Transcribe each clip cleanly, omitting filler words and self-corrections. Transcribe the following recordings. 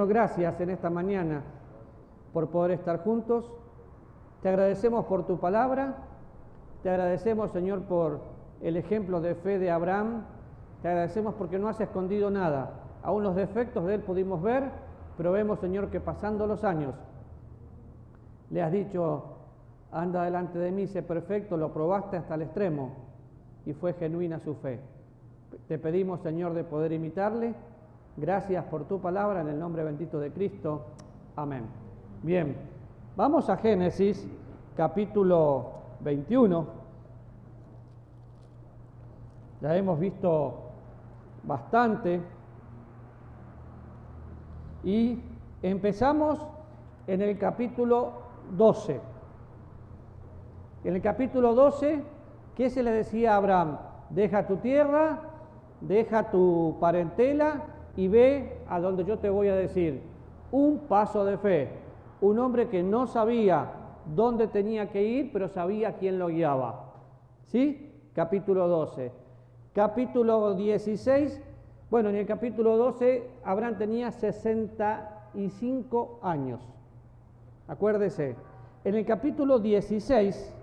Gracias en esta mañana por poder estar juntos. Te agradecemos por tu palabra. Te agradecemos, Señor, por el ejemplo de fe de Abraham. Te agradecemos porque no has escondido nada. Aún los defectos de él pudimos ver, pero vemos, Señor, que pasando los años le has dicho: anda delante de mí, sé perfecto. Lo probaste hasta el extremo y fue genuina su fe. Te pedimos, Señor, de poder imitarle. Gracias por tu palabra, en el nombre bendito de Cristo. Amén. Bien, vamos a Génesis, capítulo 21. Ya hemos visto bastante. Y empezamos en el capítulo 12. En el capítulo 12, ¿qué se le decía a Abraham? Deja tu tierra, deja tu parentela y ve a donde yo te voy a decir. Un paso de fe. Un hombre que no sabía dónde tenía que ir, pero sabía quién lo guiaba. ¿Sí? Capítulo 12. Capítulo 16. Bueno, en el capítulo 12 Abraham tenía 65 años. Acuérdese. En el capítulo 16,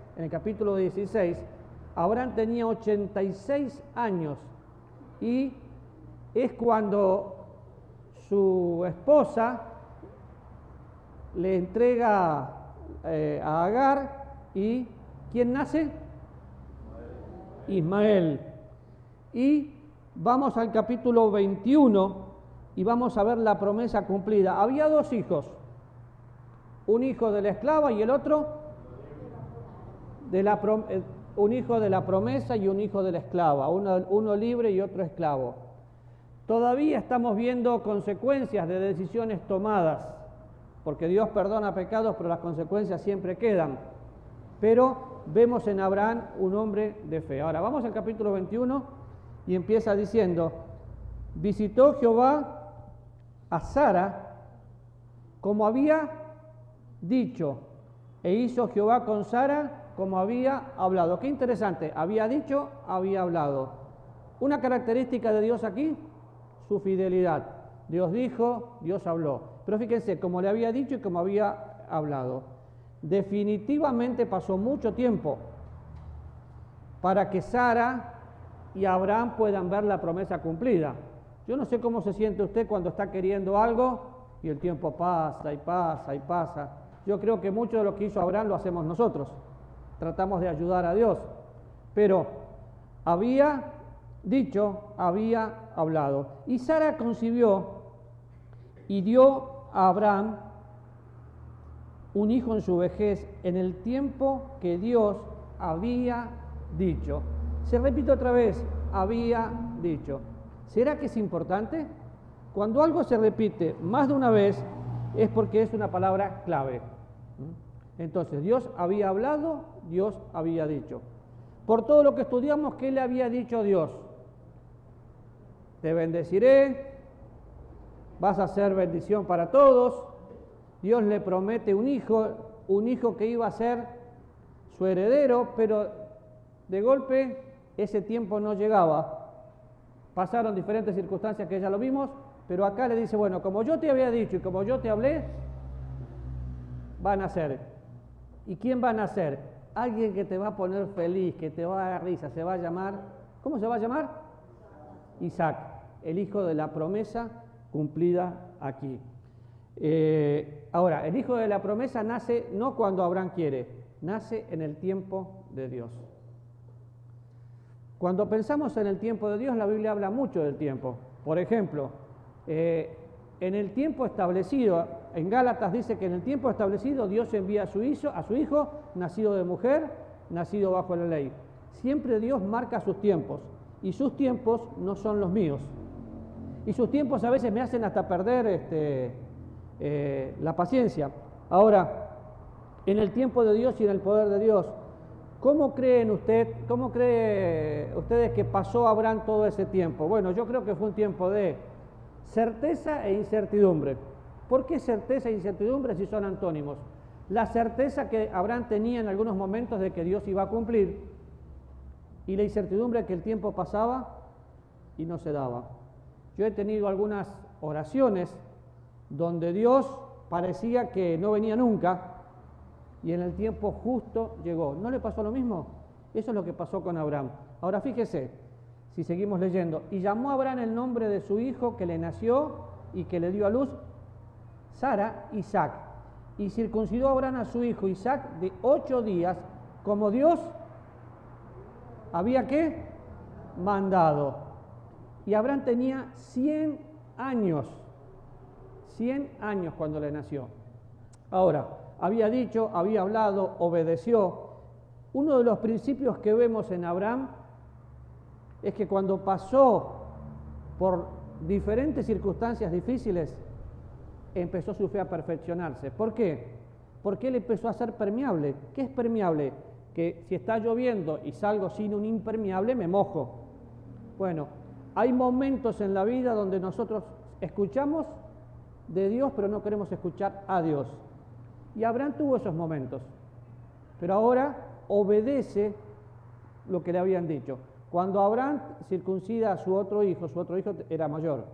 Abraham tenía 86 años. Y es cuando su esposa le entrega a Agar, y ¿quién nace? Ismael. Y vamos al capítulo 21 y vamos a ver la promesa cumplida. Había dos hijos, un hijo de la esclava y el otro un hijo de la promesa y un hijo de la esclava, uno libre y otro esclavo. Todavía estamos viendo consecuencias de decisiones tomadas, porque Dios perdona pecados, pero las consecuencias siempre quedan. Pero vemos en Abraham un hombre de fe. Ahora vamos al capítulo 21 y empieza diciendo: visitó Jehová a Sara como había dicho, e hizo Jehová con Sara como había hablado. Qué interesante, había dicho, había hablado. Una característica de Dios aquí: su fidelidad. Dios dijo, Dios habló. Pero fíjense, como le había dicho y como había hablado. Definitivamente pasó mucho tiempo para que Sara y Abraham puedan ver la promesa cumplida. Yo no sé cómo se siente usted cuando está queriendo algo y el tiempo pasa y pasa y pasa. Yo creo que mucho de lo que hizo Abraham lo hacemos nosotros. Tratamos de ayudar a Dios. Pero había dicho, había hablado. Y Sara concibió y dio a Abraham un hijo en su vejez, en el tiempo que Dios había dicho. Se repite otra vez, había dicho. ¿Será que es importante? Cuando algo se repite más de una vez es porque es una palabra clave. Entonces, Dios había hablado, Dios había dicho. Por todo lo que estudiamos, ¿qué le había dicho Dios? Te bendeciré, vas a ser bendición para todos. Dios le promete un hijo que iba a ser su heredero, pero de golpe ese tiempo no llegaba. Pasaron diferentes circunstancias que ya lo vimos, pero acá le dice: bueno, como yo te había dicho y como yo te hablé, van a ser. ¿Y quién van a ser? Alguien que te va a poner feliz, que te va a dar risa. Se va a llamar, ¿cómo se va a llamar? Isaac, el hijo de la promesa cumplida aquí. Ahora, el hijo de la promesa nace no cuando Abraham quiere, nace en el tiempo de Dios. Cuando pensamos en el tiempo de Dios, la Biblia habla mucho del tiempo. Por ejemplo, en el tiempo establecido, en Gálatas dice que en el tiempo establecido Dios envía a su hijo, nacido de mujer, nacido bajo la ley. Siempre Dios marca sus tiempos, y sus tiempos no son los míos. Y sus tiempos a veces me hacen hasta perder la paciencia. Ahora, en el tiempo de Dios y en el poder de Dios, ¿cómo creen ustedes que pasó Abraham todo ese tiempo? Bueno, yo creo que fue un tiempo de certeza e incertidumbre. ¿Por qué certeza e incertidumbre si son antónimos? La certeza que Abraham tenía en algunos momentos de que Dios iba a cumplir, y la incertidumbre que el tiempo pasaba y no se daba. Yo he tenido algunas oraciones donde Dios parecía que no venía nunca y en el tiempo justo llegó. ¿No le pasó lo mismo? Eso es lo que pasó con Abraham. Ahora fíjese, si seguimos leyendo, y llamó a Abraham el nombre de su hijo que le nació y que le dio a luz, Sara, Isaac, y circuncidó a Abraham a su hijo Isaac de 8 días, como Dios había ¿qué? Mandado. Y Abraham tenía 100 años cuando le nació. Ahora, había dicho, había hablado, obedeció. Uno de los principios que vemos en Abraham es que cuando pasó por diferentes circunstancias difíciles, empezó su fe a perfeccionarse. ¿Por qué? Porque él empezó a ser permeable. ¿Qué es permeable? Que si está lloviendo y salgo sin un impermeable, me mojo. Bueno, hay momentos en la vida donde nosotros escuchamos de Dios, pero no queremos escuchar a Dios. Y Abraham tuvo esos momentos, pero ahora obedece lo que le habían dicho. Cuando Abraham circuncida a su otro hijo era mayor.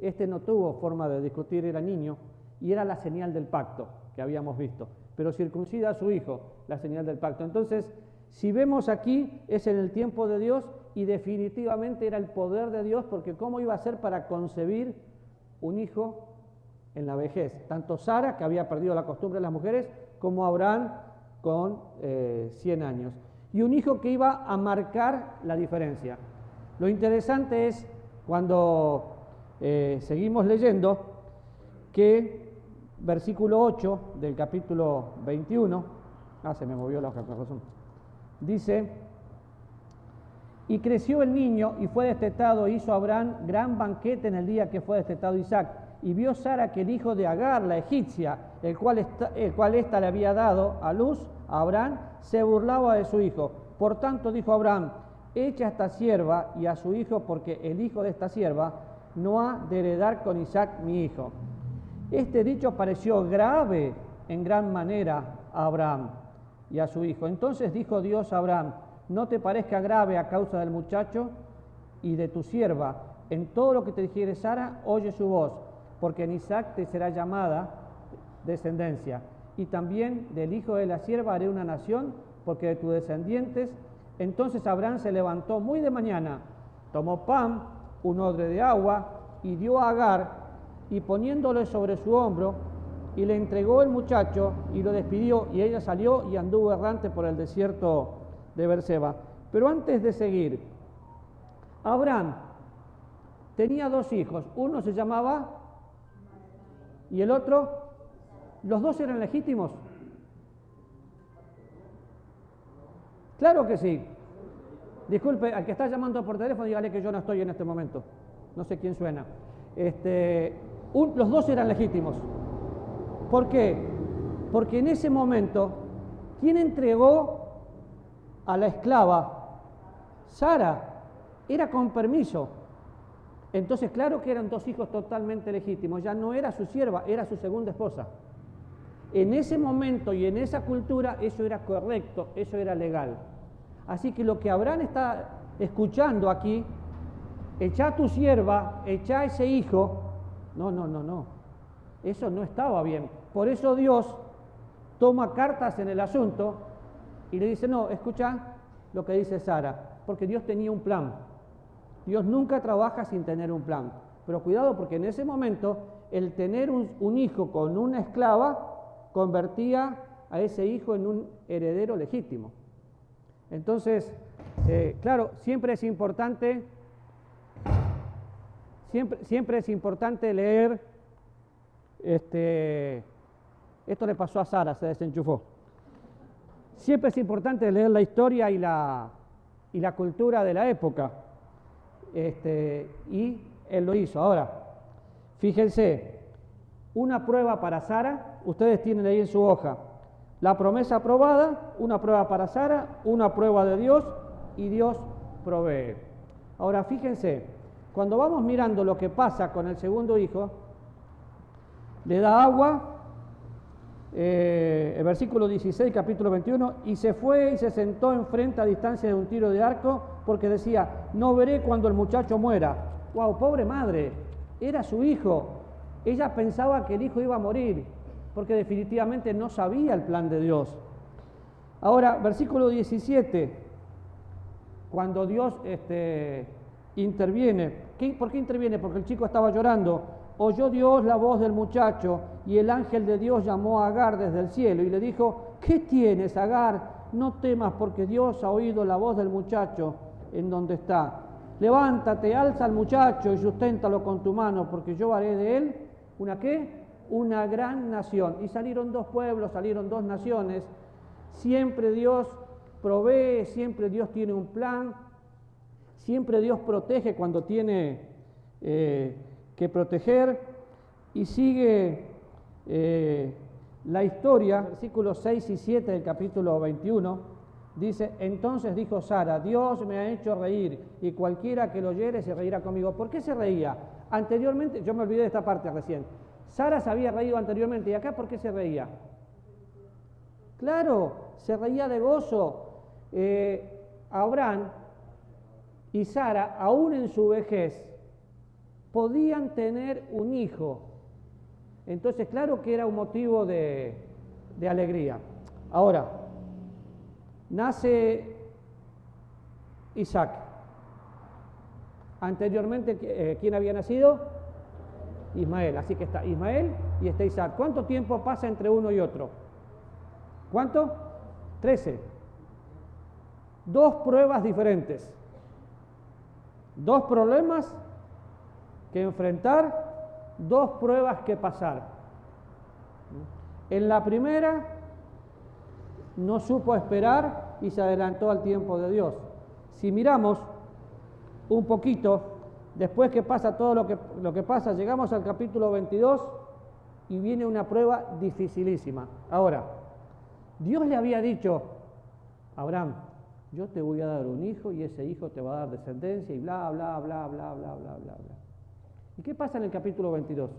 Este no tuvo forma de discutir, era niño, y era la señal del pacto que habíamos visto. Pero circuncida a su hijo, la señal del pacto. Entonces, si vemos aquí, es en el tiempo de Dios y definitivamente era el poder de Dios, porque ¿cómo iba a ser para concebir un hijo en la vejez? Tanto Sara, que había perdido la costumbre de las mujeres, como Abraham con 100 años. Y un hijo que iba a marcar la diferencia. Lo interesante es, cuando seguimos leyendo, que versículo 8 del capítulo 21, se me movió la hoja, con razón, dice: y creció el niño y fue destetado, e hizo Abraham gran banquete en el día que fue destetado Isaac. Y vio Sara que el hijo de Agar, la egipcia, el cual ésta le había dado a luz a Abraham, se burlaba de su hijo. Por tanto dijo Abraham: echa a esta sierva y a su hijo, porque el hijo de esta sierva no ha de heredar con Isaac mi hijo. Este dicho pareció grave en gran manera a Abraham y a su hijo. Entonces dijo Dios a Abraham: no te parezca grave a causa del muchacho y de tu sierva. En todo lo que te dijere Sara, oye su voz, porque en Isaac te será llamada descendencia. Y también del hijo de la sierva haré una nación, porque de tus descendientes. Entonces Abraham se levantó muy de mañana, tomó pan, un odre de agua, y dio a Agar, y poniéndole sobre su hombro, y le entregó el muchacho, y lo despidió, y ella salió y anduvo errante por el desierto de Berseba. Pero antes de seguir, Abraham tenía 2 hijos, uno se llamaba y el otro, ¿los 2 eran legítimos? Claro que sí. Disculpe, al que está llamando por teléfono, dígale que yo no estoy en este momento. No sé quién suena. Los 2 eran legítimos. ¿Por qué? Porque en ese momento, ¿quién entregó a la esclava? Sara. Era con permiso. Entonces, claro que eran 2 hijos totalmente legítimos. Ya no era su sierva, era su segunda esposa. En ese momento y en esa cultura, eso era correcto, eso era legal. Así que lo que Abraham está escuchando aquí, echa a tu sierva, echa a ese hijo, no. Eso no estaba bien. Por eso Dios toma cartas en el asunto y le dice: no, escucha lo que dice Sara, porque Dios tenía un plan. Dios nunca trabaja sin tener un plan. Pero cuidado, porque en ese momento el tener un hijo con una esclava convertía a ese hijo en un heredero legítimo. Entonces, claro, siempre es importante leer. Esto le pasó a Sara, se desenchufó. Siempre es importante leer la historia y la cultura de la época. Y él lo hizo. Ahora, fíjense, una prueba para Sara, ustedes tienen ahí en su hoja, la promesa aprobada, una prueba para Sara, una prueba de Dios, y Dios provee. Ahora, fíjense, cuando vamos mirando lo que pasa con el segundo hijo, le da agua, el versículo 16, capítulo 21, y se fue y se sentó enfrente a distancia de un tiro de arco, porque decía: no veré cuando el muchacho muera. ¡Wow! Pobre madre, era su hijo. Ella pensaba que el hijo iba a morir, porque definitivamente no sabía el plan de Dios. Ahora, versículo 17, cuando Dios interviene. ¿Por qué interviene? Porque el chico estaba llorando. Oyó Dios la voz del muchacho y el ángel de Dios llamó a Agar desde el cielo y le dijo: ¿qué tienes, Agar? No temas, porque Dios ha oído la voz del muchacho en donde está. Levántate, alza al muchacho y susténtalo con tu mano, porque yo haré de él ¿una qué? Una gran nación. Y salieron dos pueblos, salieron dos naciones. Siempre Dios provee, siempre Dios tiene un plan, siempre Dios protege cuando tiene que proteger. Y sigue la historia, versículos 6 y 7 del capítulo 21, dice: entonces dijo Sara: Dios me ha hecho reír, y cualquiera que lo oyere se reirá conmigo. ¿Por qué se reía? Anteriormente, yo me olvidé de esta parte recién, Sara se había reído anteriormente, y acá ¿por qué se reía? Claro, se reía de gozo. Abraham y Sara, aún en su vejez, podían tener un hijo. Entonces, claro que era un motivo de alegría. Ahora, nace Isaac. Anteriormente, ¿quién había nacido? Ismael. Así que está Ismael y está Isaac. ¿Cuánto tiempo pasa entre uno y otro? ¿Cuánto? 13. Dos pruebas diferentes. Dos problemas que enfrentar, dos pruebas que pasar. En la primera no supo esperar y se adelantó al tiempo de Dios. Si miramos un poquito, después que pasa todo lo que pasa, llegamos al capítulo 22 y viene una prueba dificilísima. Ahora, Dios le había dicho a Abraham: yo te voy a dar un hijo y ese hijo te va a dar descendencia y bla, bla, bla, bla, bla, bla, bla, bla. ¿Y qué pasa en el capítulo 22?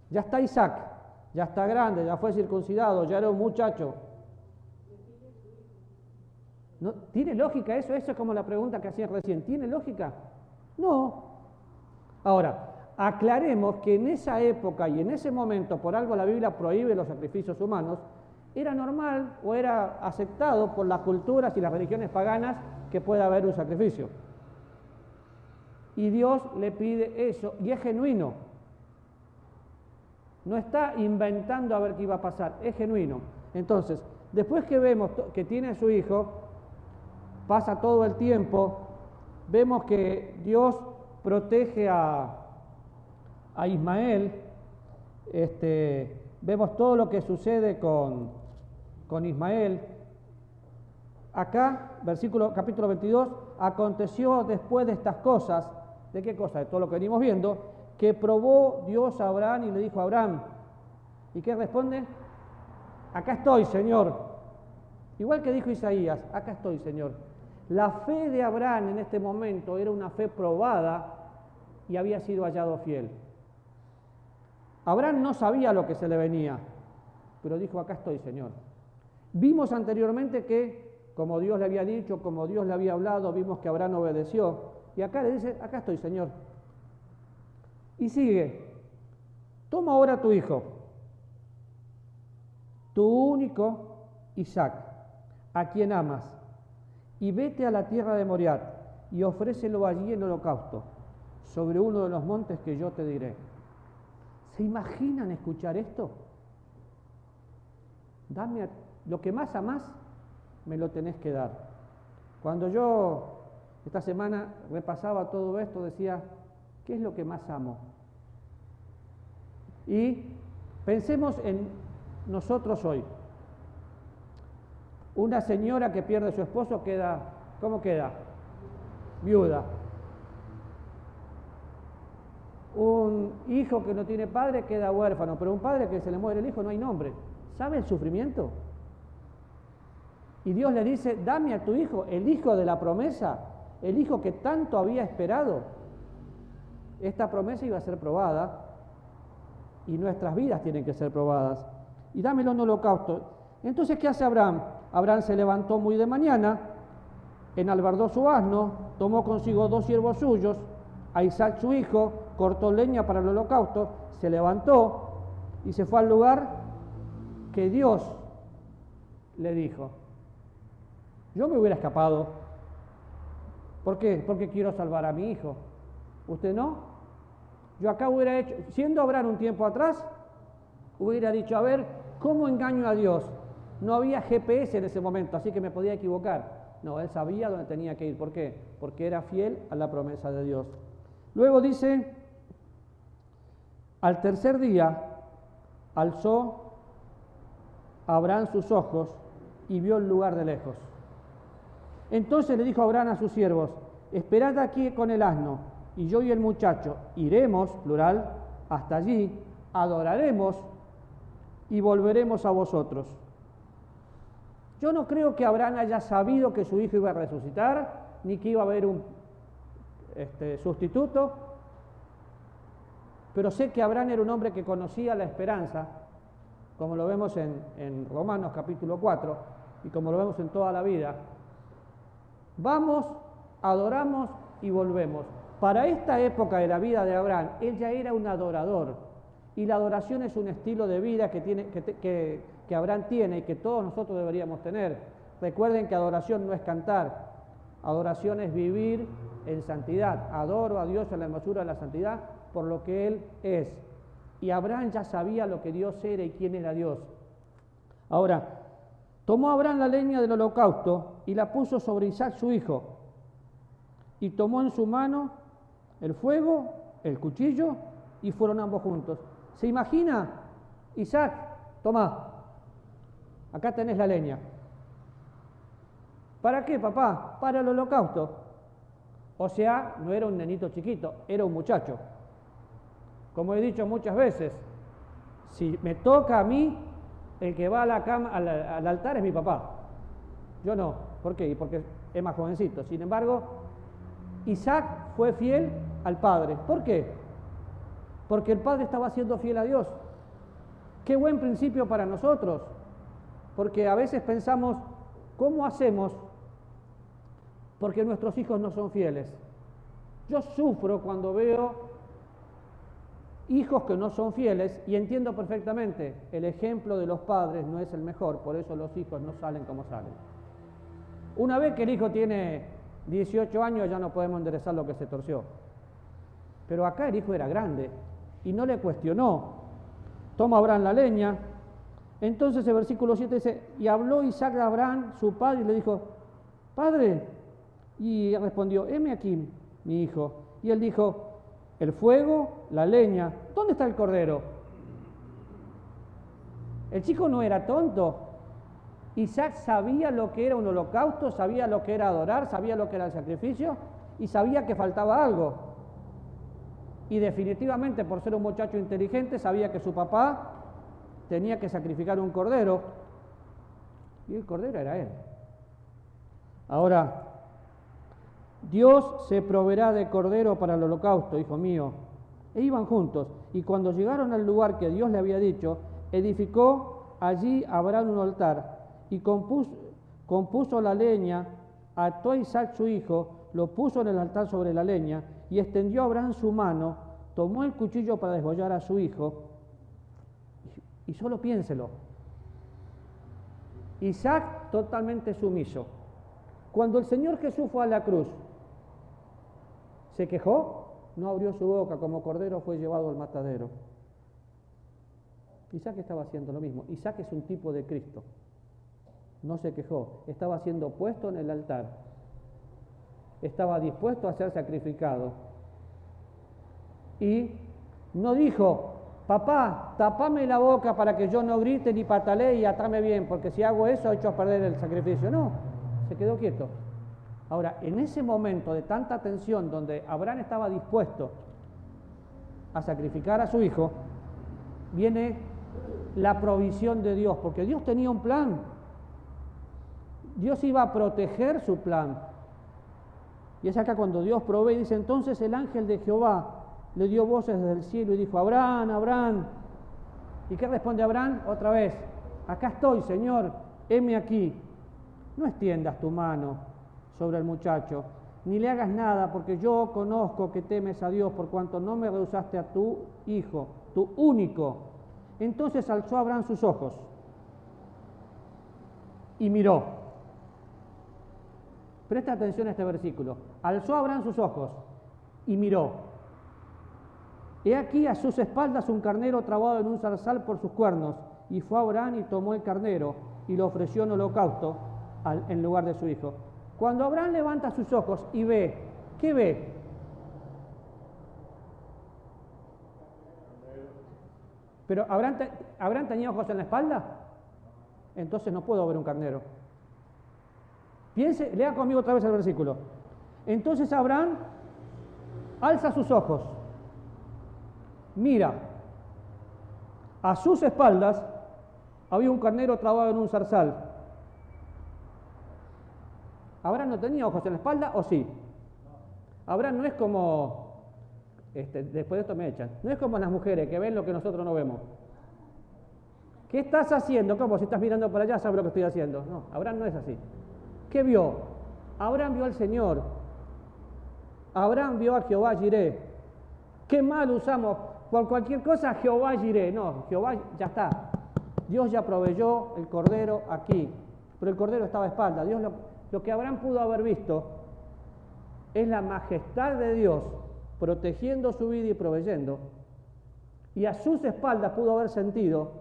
Ya está Isaac, ya está grande, ya fue circuncidado, ya era un muchacho. ¿No? ¿Tiene lógica eso? Eso es como la pregunta que hacían recién. ¿Tiene lógica? No. Ahora, aclaremos que en esa época y en ese momento, por algo la Biblia prohíbe los sacrificios humanos, era normal o era aceptado por las culturas y las religiones paganas que pueda haber un sacrificio. Y Dios le pide eso, y es genuino. No está inventando a ver qué iba a pasar, es genuino. Entonces, después que vemos que tiene a su hijo, pasa todo el tiempo, vemos que Dios protege a Ismael, vemos todo lo que sucede con Ismael. Acá, capítulo 22, aconteció después de estas cosas. ¿De qué cosa? De todo lo que venimos viendo, que probó Dios a Abraham y le dijo a Abraham, ¿y qué responde? Acá estoy, Señor. Igual que dijo Isaías, acá estoy, Señor. La fe de Abraham en este momento era una fe probada y había sido hallado fiel. Abraham no sabía lo que se le venía, pero dijo: acá estoy, Señor. Vimos anteriormente que, como Dios le había dicho, como Dios le había hablado, vimos que Abraham obedeció. Y acá le dice: acá estoy, Señor. Y sigue: toma ahora tu hijo, tu único Isaac, a quien amas, y vete a la tierra de Moriat, y ofrécelo allí en holocausto, sobre uno de los montes que yo te diré. ¿Se imaginan escuchar esto? Dame lo que más amás, me lo tenés que dar. Cuando yo esta semana repasaba todo esto, decía: ¿qué es lo que más amo? Y pensemos en nosotros hoy. Una señora que pierde a su esposo queda, ¿cómo queda? Viuda. Un hijo que no tiene padre queda huérfano, pero un padre que se le muere el hijo no hay nombre. ¿Sabe el sufrimiento? Y Dios le dice: dame a tu hijo, el hijo de la promesa, el hijo que tanto había esperado. Esta promesa iba a ser probada y nuestras vidas tienen que ser probadas. Y dámelo en holocausto. Entonces, ¿qué hace Abraham? Abraham se levantó muy de mañana, enalbardó su asno, tomó consigo 2 siervos suyos, a Isaac su hijo, cortó leña para el holocausto, se levantó y se fue al lugar que Dios le dijo. Yo me hubiera escapado. ¿Por qué? Porque quiero salvar a mi hijo. ¿Usted no? Yo acá hubiera hecho, siendo Abraham un tiempo atrás, hubiera dicho, a ver, ¿cómo engaño a Dios? No había GPS en ese momento, así que me podía equivocar. No, él sabía dónde tenía que ir. ¿Por qué? Porque era fiel a la promesa de Dios. Luego dice, al tercer día alzó Abraham sus ojos y vio el lugar de lejos. Entonces le dijo Abraham a sus siervos, esperad aquí con el asno, y yo y el muchacho iremos, plural, hasta allí, adoraremos y volveremos a vosotros. Yo no creo que Abraham haya sabido que su hijo iba a resucitar, ni que iba a haber un sustituto, pero sé que Abraham era un hombre que conocía la esperanza, como lo vemos en Romanos capítulo 4, y como lo vemos en toda la vida. Vamos, adoramos y volvemos. Para esta época de la vida de Abraham, él ya era un adorador, y la adoración es un estilo de vida que Abraham tiene y que todos nosotros deberíamos tener. Recuerden que adoración no es cantar, adoración es vivir en santidad. Adoro a Dios en la hermosura de la santidad por lo que Él es. Y Abraham ya sabía lo que Dios era y quién era Dios. Ahora, tomó Abraham la leña del holocausto y la puso sobre Isaac su hijo, y tomó en su mano el fuego, el cuchillo, y fueron ambos juntos. ¿Se imagina? Isaac, toma, acá tenés la leña. ¿Para qué, papá? Para el holocausto. O sea, no era un nenito chiquito, era un muchacho. Como he dicho muchas veces, si me toca a mí, el que va a la cama, al altar es mi papá. Yo no. ¿Por qué? Porque es más jovencito. Sin embargo, Isaac fue fiel al padre. ¿Por qué? Porque el padre estaba siendo fiel a Dios. Qué buen principio para nosotros. Porque a veces pensamos, ¿cómo hacemos? Porque nuestros hijos no son fieles. Yo sufro cuando veo hijos que no son fieles y entiendo perfectamente, el ejemplo de los padres no es el mejor, por eso los hijos no salen como salen. Una vez que el hijo tiene 18 años ya no podemos enderezar lo que se torció. Pero acá el hijo era grande y no le cuestionó. Toma Abraham la leña. Entonces el versículo 7 dice, y habló Isaac a Abraham, su padre, y le dijo, Padre, y respondió, heme aquí, mi hijo. Y él dijo, el fuego, la leña, ¿dónde está el cordero? El chico no era tonto. Isaac sabía lo que era un holocausto, sabía lo que era adorar, sabía lo que era el sacrificio y sabía que faltaba algo. Y definitivamente, por ser un muchacho inteligente, sabía que su papá tenía que sacrificar un cordero y el cordero era él. Ahora, Dios se proveerá de cordero para el holocausto, hijo mío. E iban juntos, y cuando llegaron al lugar que Dios le había dicho, edificó allí Abraham un altar, y compuso la leña, ató a Isaac su hijo, lo puso en el altar sobre la leña, y extendió a Abraham su mano, tomó el cuchillo para degollar a su hijo, y solo piénselo. Isaac totalmente sumiso. Cuando el Señor Jesús fue a la cruz, ¿se quejó? No abrió su boca, como cordero fue llevado al matadero. Isaac estaba haciendo lo mismo. Isaac es un tipo de Cristo. No se quejó, estaba siendo puesto en el altar. Estaba dispuesto a ser sacrificado. Y no dijo, papá, tapame la boca para que yo no grite ni patalee y atame bien, porque si hago eso, he hecho a perder el sacrificio. No, se quedó quieto. Ahora, en ese momento de tanta tensión, donde Abraham estaba dispuesto a sacrificar a su hijo, viene la provisión de Dios, porque Dios tenía un plan. Dios iba a proteger su plan. Y es acá cuando Dios provee, dice, entonces el ángel de Jehová le dio voces desde el cielo y dijo, Abraham, Abraham. ¿Y qué responde Abraham? Otra vez, acá estoy, Señor, heme aquí. No extiendas tu mano sobre el muchacho, ni le hagas nada, porque yo conozco que temes a Dios, por cuanto no me rehusaste a tu hijo, tu único. Entonces alzó Abraham sus ojos y miró. Presta atención a este versículo. Alzó Abraham sus ojos y miró. He aquí a sus espaldas un carnero trabado en un zarzal por sus cuernos. Y fue Abraham y tomó el carnero y lo ofreció en holocausto en lugar de su hijo. Cuando Abraham levanta sus ojos y ve, ¿qué ve? Pero ¿Abraham tenía ojos en la espalda? Entonces no puedo ver un carnero. Piense, lea conmigo otra vez el versículo. Entonces Abraham alza sus ojos, mira, a sus espaldas había un carnero trabado en un zarzal. ¿Abraham no tenía ojos en la espalda o sí? Abraham no es como, después de esto me echan, no es como las mujeres que ven lo que nosotros no vemos. ¿Qué estás haciendo? ¿Cómo? Si estás mirando para allá, sabes lo que estoy haciendo. No, Abraham no es así. ¿Qué vio? Abraham vio al Señor. Abraham vio a Jehová Jireh. Qué mal usamos por cualquier cosa Jehová Jireh. No, Jehová ya está. Dios ya proveyó el cordero aquí, pero el cordero estaba a espalda. Dios lo que Abraham pudo haber visto es la majestad de Dios protegiendo su vida y proveyendo. Y a sus espaldas pudo haber sentido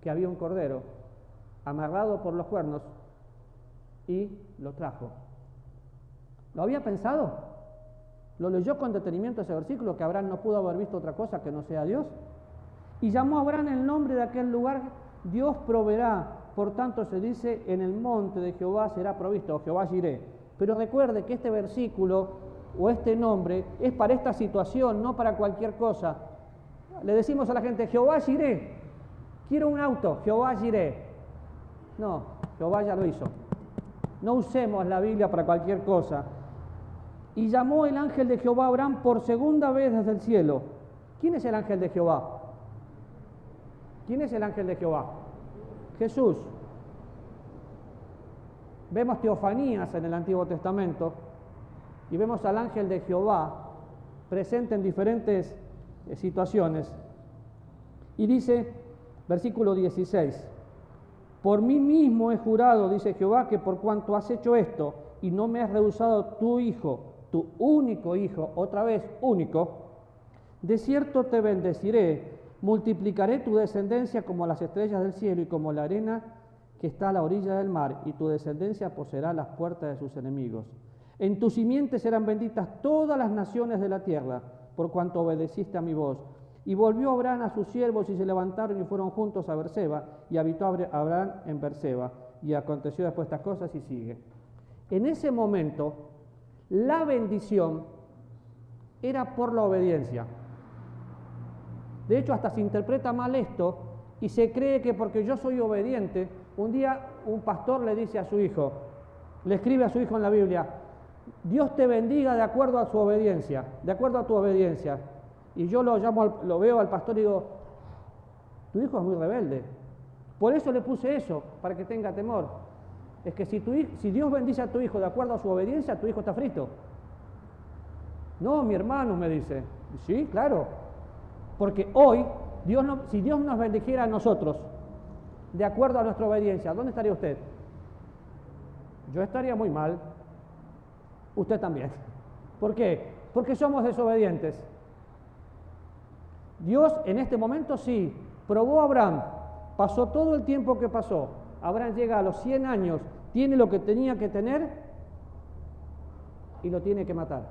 que había un cordero amarrado por los cuernos y lo trajo. ¿Lo había pensado? ¿Lo leyó con detenimiento ese versículo, que Abraham no pudo haber visto otra cosa que no sea Dios? Y llamó a Abraham el nombre de aquel lugar, Dios proveerá. Por tanto se dice, en el monte de Jehová será provisto, o Jehová Jireh. Pero recuerde que este versículo o este nombre es para esta situación, no para cualquier cosa. Le decimos a la gente, Jehová Jireh, quiero un auto, Jehová Jireh. No, Jehová ya lo hizo. No usemos la Biblia para cualquier cosa. Y llamó el ángel de Jehová a Abraham por segunda vez desde el cielo. ¿Quién es el ángel de Jehová? ¿Quién es el ángel de Jehová? Jesús. Vemos teofanías en el Antiguo Testamento y vemos al ángel de Jehová presente en diferentes situaciones. Y dice, versículo 16, por mí mismo he jurado, dice Jehová, que por cuanto has hecho esto y no me has rehusado tu hijo, tu único hijo, otra vez único, de cierto te bendeciré, multiplicaré tu descendencia como las estrellas del cielo y como la arena que está a la orilla del mar, y tu descendencia poseerá las puertas de sus enemigos. En tu simiente serán benditas todas las naciones de la tierra, por cuanto obedeciste a mi voz. Y volvió Abraham a sus siervos y se levantaron y fueron juntos a Berseba, y habitó Abraham en Berseba. Y aconteció después estas cosas y sigue. En ese momento, la bendición era por la obediencia. De hecho, hasta se interpreta mal esto y se cree que porque yo soy obediente, un día un pastor le dice a su hijo, le escribe a su hijo en la Biblia, Dios te bendiga de acuerdo a su obediencia, de acuerdo a tu obediencia. Y yo lo veo al pastor y digo, tu hijo es muy rebelde. Por eso le puse eso, para que tenga temor. Es que si Dios bendice a tu hijo de acuerdo a su obediencia, tu hijo está frito. No, mi hermano, me dice. Sí, claro. Porque hoy, si Dios nos bendijera a nosotros, de acuerdo a nuestra obediencia, ¿dónde estaría usted? Yo estaría muy mal. Usted también. ¿Por qué? Porque somos desobedientes. Dios en este momento sí, probó a Abraham, pasó todo el tiempo que pasó. Abraham llega a los 100 años, tiene lo que tenía que tener y lo tiene que matar.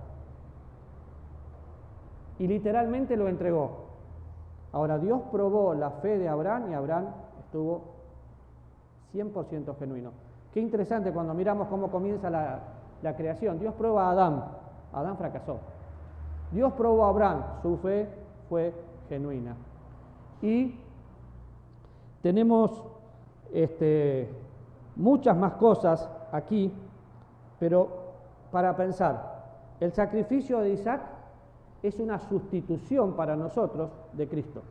Y literalmente lo entregó. Ahora Dios probó la fe de Abraham y Abraham estuvo 100% genuino. Qué interesante cuando miramos cómo comienza la creación. Dios prueba a Adán, Adán fracasó. Dios probó a Abraham, su fe fue genuina. Y tenemos muchas más cosas aquí, pero para pensar, el sacrificio de Isaac es una sustitución para nosotros de Cristo,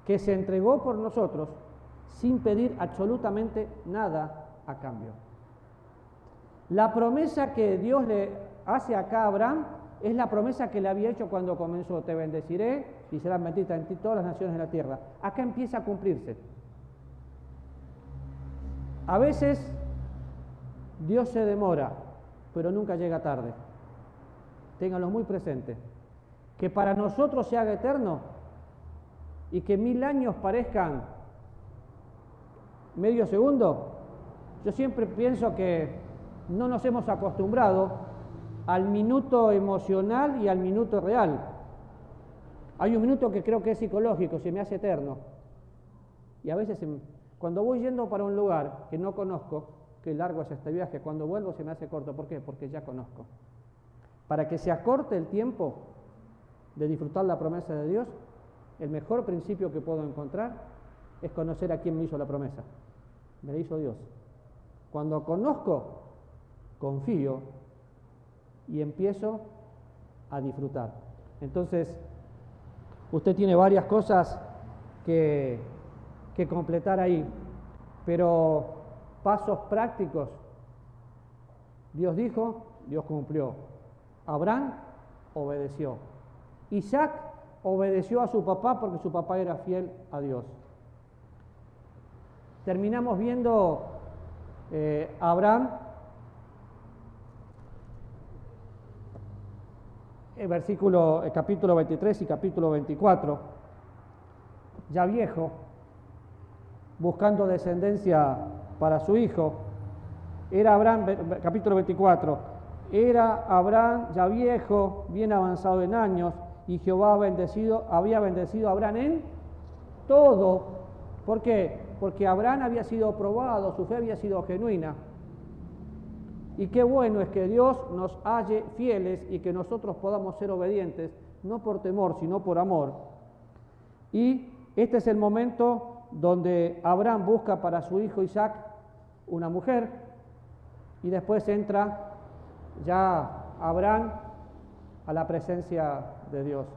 que se entregó por nosotros sin pedir absolutamente nada a cambio. La promesa que Dios le hace acá a Abraham es la promesa que le había hecho cuando comenzó: te bendeciré y serán benditas en ti todas las naciones de la tierra. Acá empieza a cumplirse. A veces Dios se demora, pero nunca llega tarde. Ténganlo muy presente. Que para nosotros se haga eterno y que 1000 años parezcan medio segundo. Yo siempre pienso que no nos hemos acostumbrado al minuto emocional y al minuto real. Hay un minuto que creo que es psicológico, se me hace eterno. Y a veces cuando voy yendo para un lugar que no conozco, que largo es este viaje, cuando vuelvo se me hace corto. ¿Por qué? Porque ya conozco. Para que se acorte el tiempo de disfrutar la promesa de Dios, el mejor principio que puedo encontrar es conocer a quién me hizo la promesa. Me la hizo Dios. Cuando conozco, confío y empiezo a disfrutar. Entonces, usted tiene varias cosas que completar ahí, pero pasos prácticos. Dios dijo, Dios cumplió. Abraham obedeció. Isaac obedeció a su papá porque su papá era fiel a Dios. Terminamos viendo Abraham, capítulo 23 y capítulo 24, ya viejo, buscando descendencia para su hijo. Era Abraham, capítulo 24, era Abraham ya viejo, bien avanzado en años, y Jehová había bendecido a Abraham en todo. ¿Por qué? Porque Abraham había sido probado, su fe había sido genuina. Y qué bueno es que Dios nos halle fieles y que nosotros podamos ser obedientes, no por temor, sino por amor. Y este es el momento donde Abraham busca para su hijo Isaac una mujer, y después entra ya Abraham a la presencia de Dios.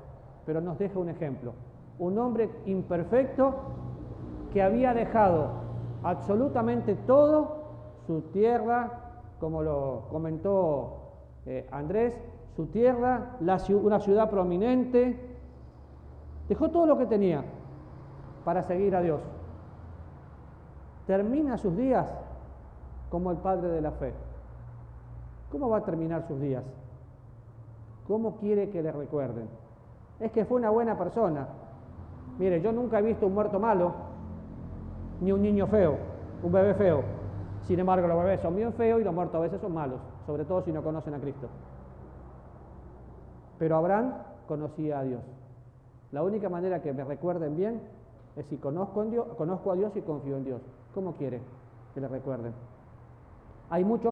Pero nos deja un ejemplo, un hombre imperfecto que había dejado absolutamente todo, su tierra, como lo comentó Andrés, su tierra, una ciudad prominente, dejó todo lo que tenía para seguir a Dios. Termina sus días como el padre de la fe. ¿Cómo va a terminar sus días? ¿Cómo quiere que le recuerden? Es que fue una buena persona. Mire, yo nunca he visto un muerto malo, ni un niño feo, un bebé feo. Sin embargo, los bebés son bien feos y los muertos a veces son malos, sobre todo si no conocen a Cristo. Pero Abraham conocía a Dios. La única manera que me recuerden bien es si conozco a Dios y confío en Dios. ¿Cómo quiere que le recuerden? Hay muchos